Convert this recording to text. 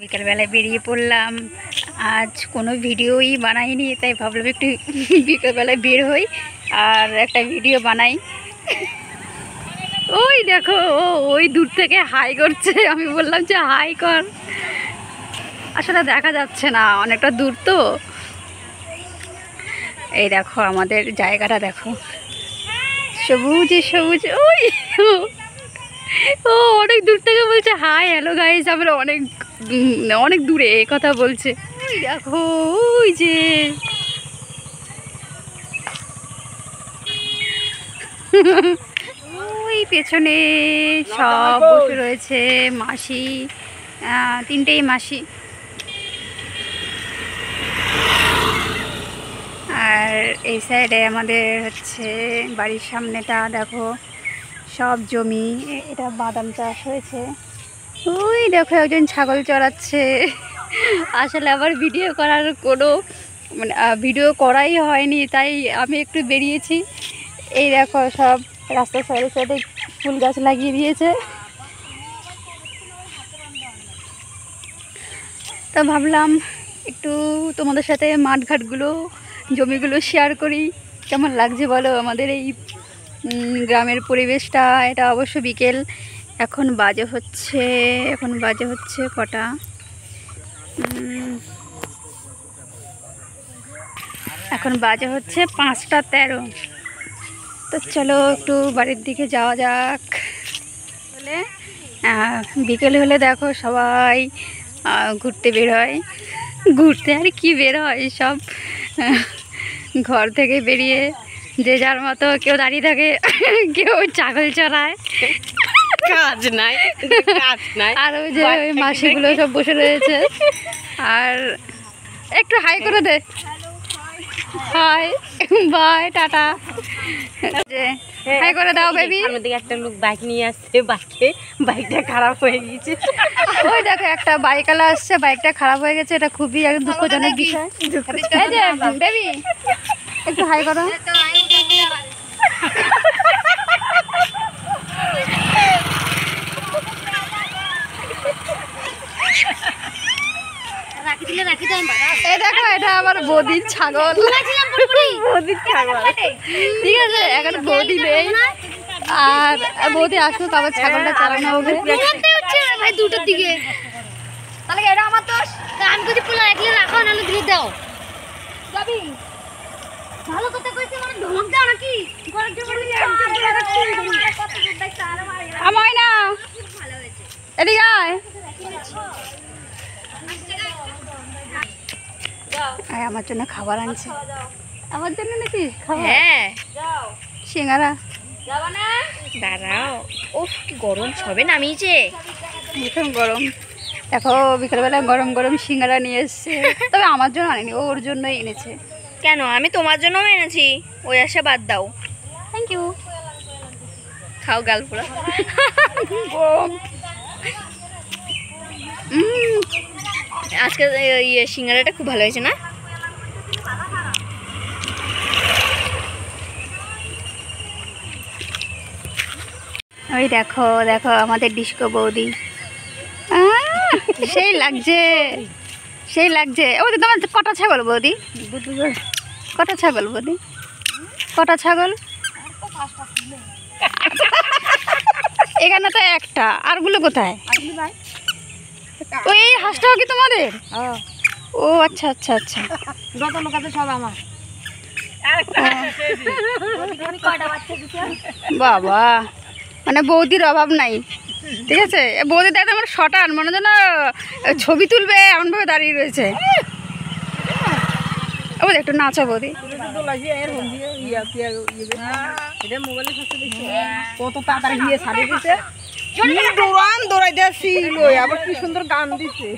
বিকেলবেলায় বেরিয়ে পড়লাম। আজ কোনো ভিডিওই বানাইনি, তাই ভাবলাম একটু বিকেলবেলায় বের হই আর একটা ভিডিও বানাই। ওই দেখো ওই দূর থেকে হাই করছে, আমি বললাম যে হাই কর। আসলে দেখা যাচ্ছে না, অনেকটা দূর তো। এই দেখো আমাদের জায়গাটা দেখো, সবুজ সবুজ। ওই ও অনেক দূর থেকে বলছে হাই হ্যালো গাইস, আমরা অনেক অনেক দূরে কথা বলছে। ওই দেখো ওই যে ওই পেছনে সব বসে রয়েছে মাসি, তিনটেই মাসি। আর এই সাইডে আমাদের হচ্ছে বাড়ির সামনেটা দেখো সব জমি, এটা বাদাম চাষ হয়েছে। ওই দেখো একজন ছাগল চড়াচ্ছে। আসলে আবার ভিডিও করার কোনো মানে ভিডিও করাই হয়নি, তাই আমি একটু বেরিয়েছি। এই দেখো সব রাস্তার সাইডে সাইডে ফুল গাছ লাগিয়ে দিয়েছে। তো ভাবলাম একটু তোমাদের সাথে মাঠঘাটগুলো জমিগুলো শেয়ার করি। কেমন লাগছে বলো আমাদের এই গ্রামের পরিবেশটা। এটা অবশ্য বিকেল, এখন বাজে হচ্ছে কটা, এখন বাজে হচ্ছে 5টা 13। তো চলো একটু বাড়ির দিকে যাওয়া যাক। বলে বিকেল হলে দেখো সবাই ঘুরতে বের হয়। ঘুরতে আর কি বের হয়, সব ঘর থেকে বেরিয়ে যে যার মতো কেউ দাঁড়িয়ে থাকে, কেউ ছাগল চড়ায়, কাজ নাই। আর ওই যে ওই মাসিগুলো সব বসে রয়েছে। আর একটু হাই করে দে, হাই বাই টাটা, হাই করে দাও বেবি। আমাদের একটা লোক বাইক নিয়ে আসছে, বাইকটা খারাপ হয়ে গেছে। ওই দেখো একটা বাইকওয়ালা আসছে, বাইকটা খারাপ হয়ে গেছে, এটা খুবই দুঃখজনক বিষয়। এই যে বেবি একটু হাই করো। এই দেখো এটা আমার বৌদির ছাগল, ঠিক আছে। এখন বৌদি নেই, আর বৌদি আসুক আবার ছাগলটা চালানো হবে। ভাই 2টার দিকে তাহলে এটা আমার দোষ, আমি যদি পোলা একলে রাখো না দিলে দাও যাবি। ভালো কথা কইছি, মানে ধমক দাও নাকি ঘরের জন্য আমায় না এদিকে আয়। আমার জন্য খাবার আনছে, আমার জন্য নাকি খাবার? হ্যাঁ সিঙ্গারা। দাঁড়াও, ওফ কি গরম সবে নামিয়েছে। ভীষণ গরম। দেখো বিকেলবেলা গরম গরম সিঙ্গারা নিয়ে এসছে, তবে আমার জন্য আনেনি, ও ওর জন্যই এনেছে। কেন, আমি তোমার জন্যও এনেছি, ওই আশা বাদ দাও। Thank you. খাও গাল পুরো। আজকে ইয়ে সিঙ্গারাটা খুব ভালো হয়েছে না? ওই দেখো দেখো আমাদের ডিস্কো বৌদি, সেই লাগছে সেই লাগছে। ওই তোমার কটা ছাগল বৌদি? কটা ছাগল বৌদি? কটা ছাগল? এখানে তো একটা, আরগুলো কোথায়? ওই হাঁসটাও কি তোমাদের? ও আচ্ছা আচ্ছা আচ্ছা, সব আমার। বাবা মানে বৌদির অভাব নাই, ঠিক আছে। বৌদি দেখতে আমার শটান, মনে যেন ছবি তুলবে এমনভাবে দাঁড়িয়ে রয়েছে। ও একটু নাচো বৌদি। কত তাড়াতাড়ি গিয়ে ছাড়ে দিছে, দৌড়াই দিয়েছি, আবার কি সুন্দর গান দিছে।